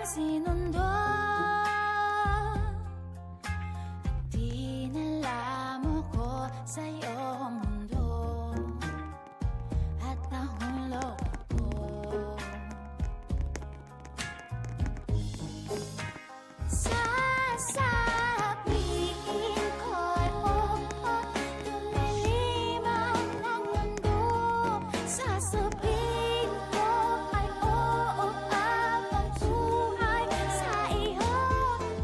sinundo. Dinala mo ko sa iyong mundo at nahulog ko. Sasabihin ko'y oo, lumilimaw ng mundo. Sasabihin ko ay oo, habang buhay sa iyo.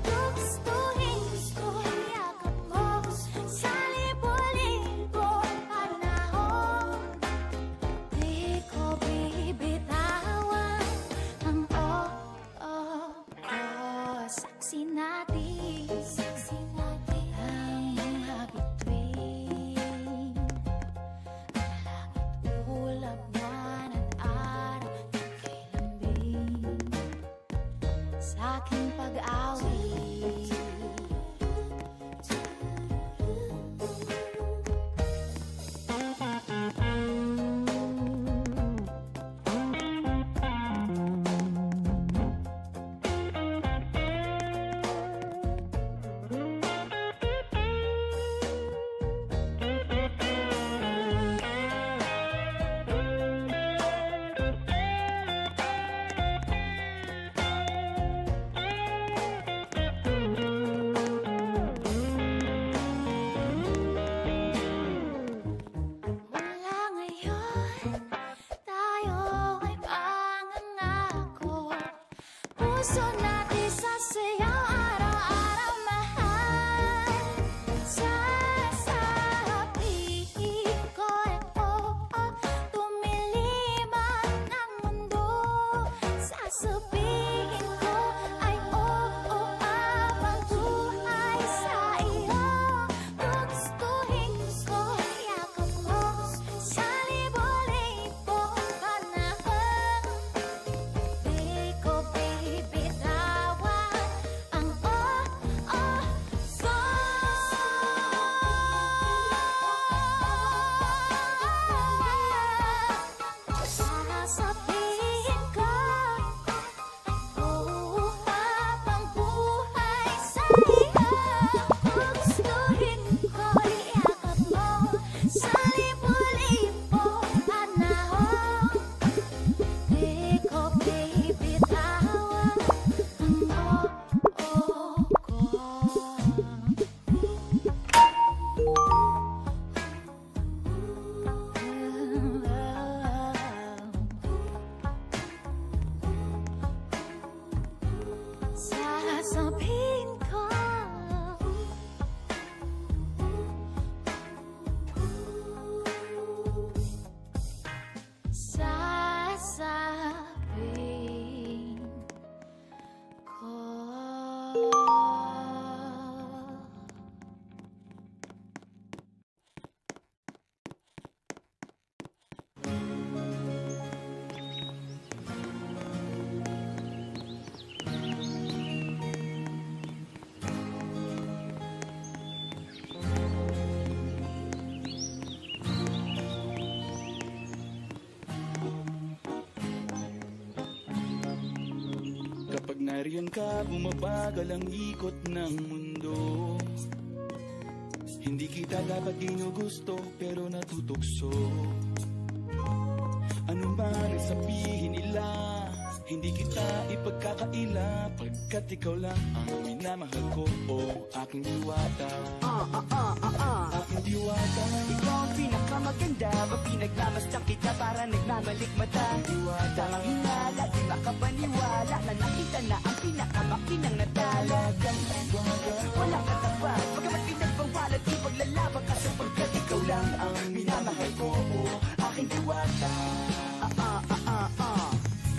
Gustuhin gusto yakap mo sa libo-libong panahon. Di ko bibitawan ang oo ko. Saksi natin ang mga bituin. Langit ulap, buwan at araw di kay lambing sa aking pag-awit. Mula ngayon, tayo ay pangangako. Puso natin sasayaw araw-araw, mahal. Sasabihin ko ay oo, tumiliman ng mundo. Sasabihin ko ay oo, habang buhay sa iyo. Gustuhin ko yakap mo sa libo-libong panahon. Di ko bibitawan ang oo ko. Sasabihin ko oo, habang buhay sa iyo. Gustuhin ko yakap mo sa libo-libong panahon. Di ko bibitawan ang oo ko. Sasabihin ko sasabihin ko. Kapag nariyan ka, bumabagal ang ikot ng mundo. Hindi kita dapat ginugusto, pero natutukso. Ano man ang sabihin nila, hindi kita ipagkakaila, pagkat ikaw lang ang minamahal ko, aking diwata. Aking diwata. Ikaw ang pinakamaganda, pag pinagmamasdan kita para nagmamalikmata. Diwata ang hinala, di makapaniwala na nakita na ang pinakamakinang natala. Walang katapat, pagkamat pinagbawalan, di paglalaban ka sapagkat ikaw lang ang minamahal ko, aking diwata.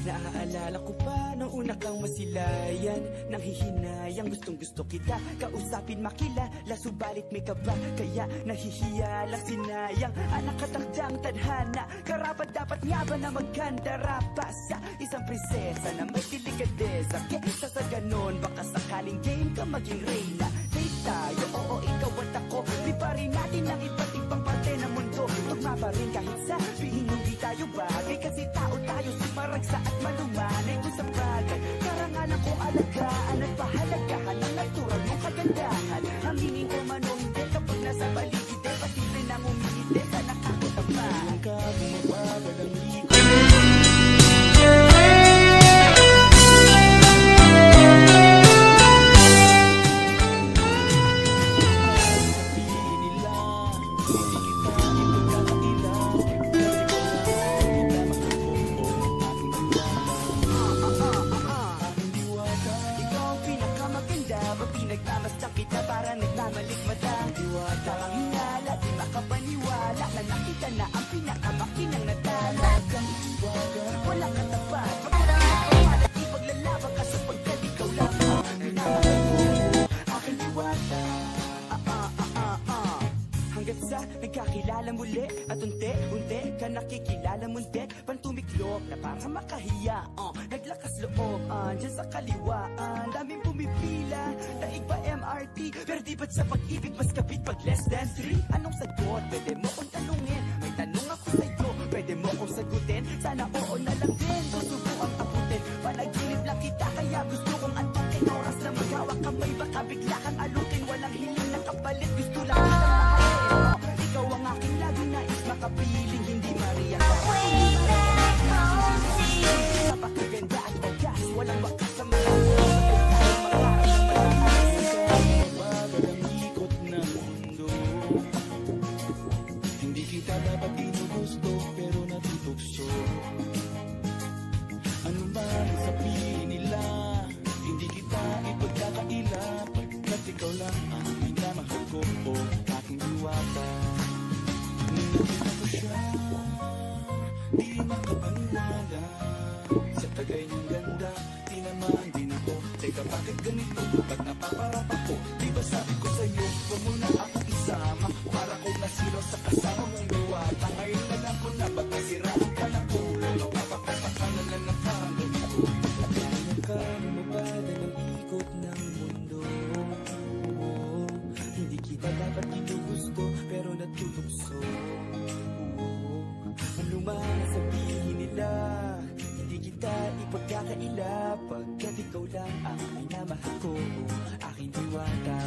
Naaalala ko pa nung una kang masilayan, nang hihinayang gustong gusto kita kausapin, makilala, subalit may kaba, kaya nahihiya lang, sinayang ang nakatakdang tadhana. Karapat dapat nga ba na magkandara pa sa isang prinsesa na may delikadesa? Kesa sa ganon, baka sakaling game ka maging reyna. Date tayo, oo, ikaw at ako, liparin natin ang iba't ibang parte ng mundo. Tugma pa rin kahit sabihin hindi tayo bagay, kasi tao tayo, sumaragsa at malumanay. Kung sa bagay, karangalan ko muli at unti-unti ka nakikilala muntik pantumiklop na para makahiya naglakas loob dyan sa kaliwaan daming pumipila daig pa MRT pero di ba't sa pag-ibig mas kapit pag less than 3 anong sagot? Pwede mo kong tanungin may tanong ako sa'yo pwede mo kong sagutin sana oo na lang din susubukan abutin panaginip lang kita kaya gusto kong antukin oras na maghawak kamay baka bigla kang alutin walang hiling na kapalit gusto lang kitang mahalin ikaw ang aking laging nais makapiling hindi Maria napakaganda at wagas walang wakas sa mga bagal ang ikot ng mundo hindi kita dapat ginugusto pero natutokso ano man sabihin nila hindi kita ipagkakaila pagkat ikaw lang ang minamahal ko o aking diwata nung nakita ko siya di makapaniwala sa tagay niyang ganda di naman din ako teka bakit ganito ba't napaparap ako di ba sabi ko sa'yo huwag mo na akong isama para kong nasilo sa kasama mong diwata ngayon na lang ko na ba't nasiraan ka na ulo mapapapaka na lang ng pangalaman ko kaya ka mabada ng ikot ng mundo hindi kita dapat ginugusto pero natutokso ano man sabihin nila hindi kita ipagkakaila pagkat ikaw lang ang minamahal ko aking diwata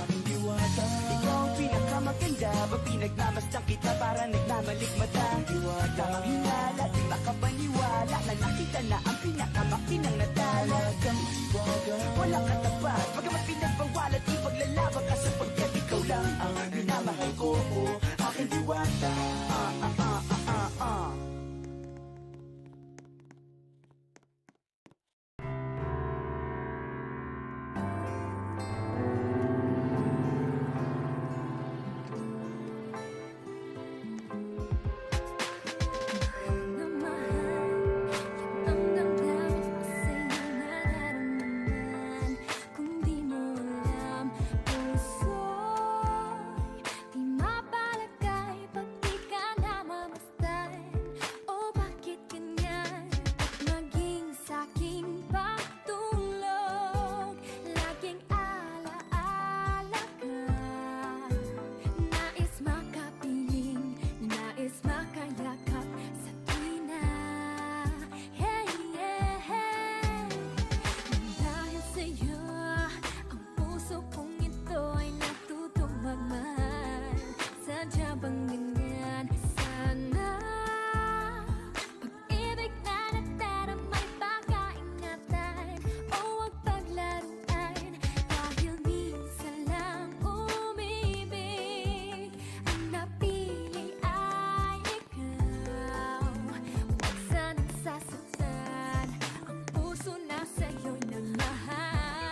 aking diwata ikaw ang pinakamaganda pag pinagmamasdan kita para nagmamalikmata diwata ang hinala di makapaniwala na nakita na ang pinakamakinang natala walang katapat pagamat pinagbawalan ipaglalaban ka sapagkat ikaw lang ang minamahal ko aking diwata Lahat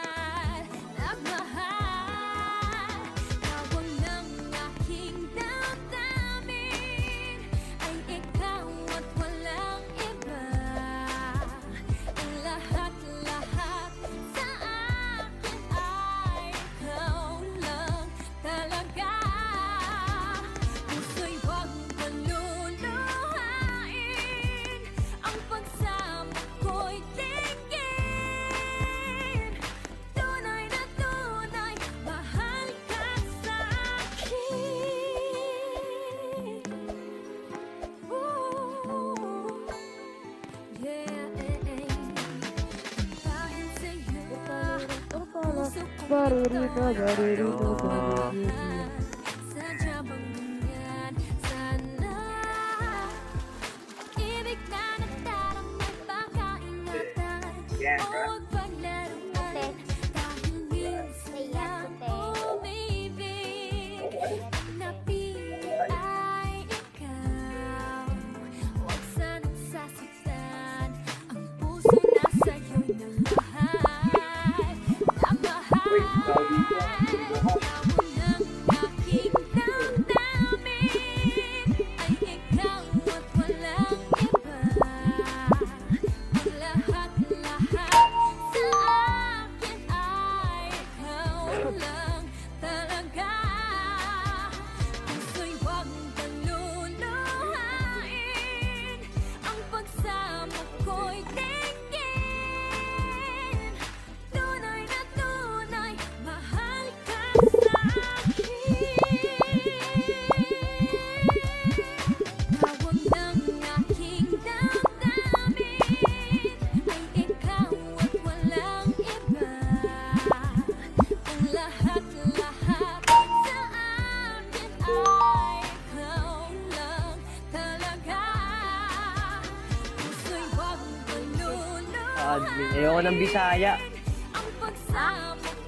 Ayoko ng Bisaya.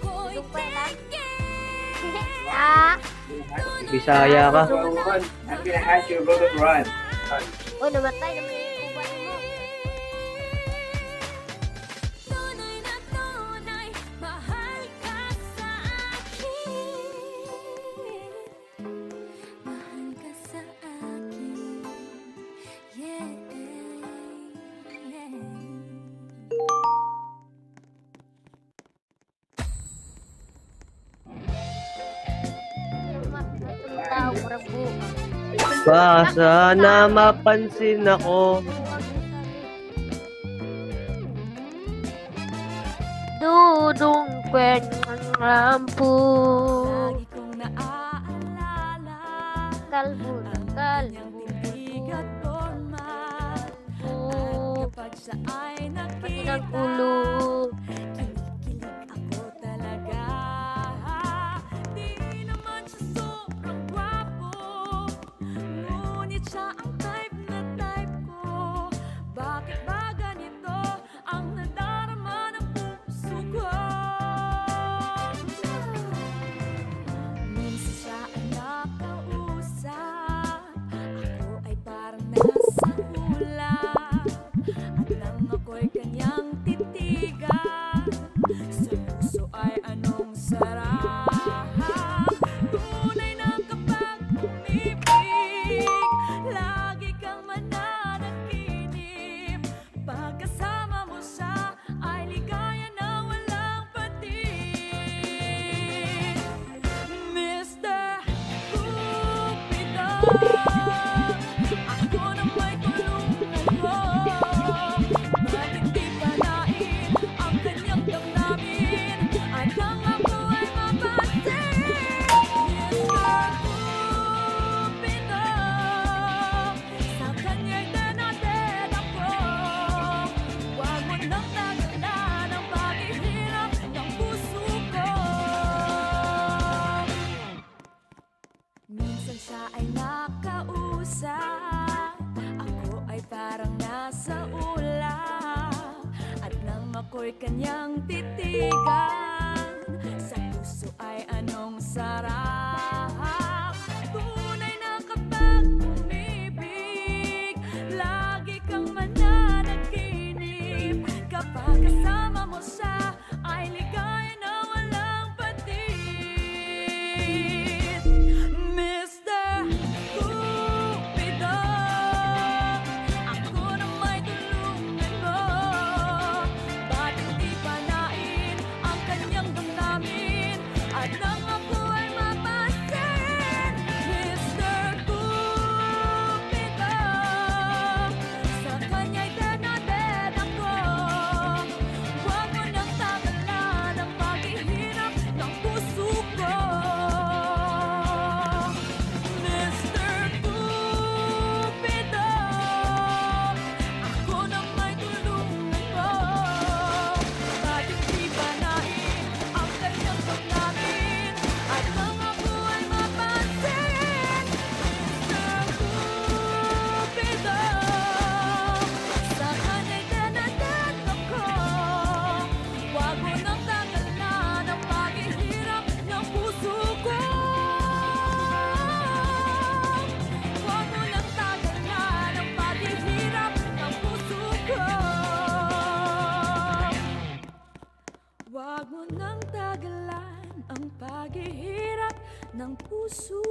Tulog pa lang. Ah. Bisaya ka. I'm gonna ask you about the run. Oh, namatay naman yung kuban mo. Tunay na tunay, mahal ka sa akin. Mahal ka sa akin. Yeah, yeah. Tao, parang buka. Ba, sana mapansin ako. Dudong kwen ng lampu. Lagi kong naaalala Kalbo na kanyang kalbo. titig at formal. Kapag siya ay Pati nakita, ng ulo. kinikilig ako talaga. Di naman siya sobrang gwapo, ngunit siya ang type na type ko. Bakit ba ganito ang nadarama ng puso ko? Minsan siya ay nakausap, ako ay parang nasa hula. At nang ako'y kanyang titigan, sa puso ay anong sarap. Tunay na kapag umibig, lagi kang mananaginip. Pagkasama mo siya ay ligaya na walang patig. Mr. Cupido, ako na may tulungan mo. Bakit di palain ang kanyang damdamin at nang ako ay mapansin? Mr. Cupido, sa kanya'y denaded ako. Huwag mo nang tagalan ang paghihirap ng puso ko. Minsan siya ay nakausap, ako ay parang nasa ulap. At nang ako'y kanyang titigan, sa puso ay anong sarap. Tunay na kapag umibig, lagi kang mananaginip. Kapag kasama mo siya, ay ligaya na walang patig. Mr. Cupido, ako na may tulungan mo. Bakit di panain ang kanyang damdamin at nang ako ay mapansin? Mr. Cupido, sa kanya'y denaded ako. Huwag mo nang tagalan ang paghihirap ng puso ko. Mr. Cupido, ako na may tulungan mo. Bakit di panain ang kanyang damdamin at nang ako ay mapansin? Mr. Cupido, sa kanya'y denaded ako. Huwag mo nang tagalan ang paghihirap ng puso ko. Huwag mo nang tagalan ang paghihirap ng puso ko. Huwag mo nang tagalan ang paghihirap ng puso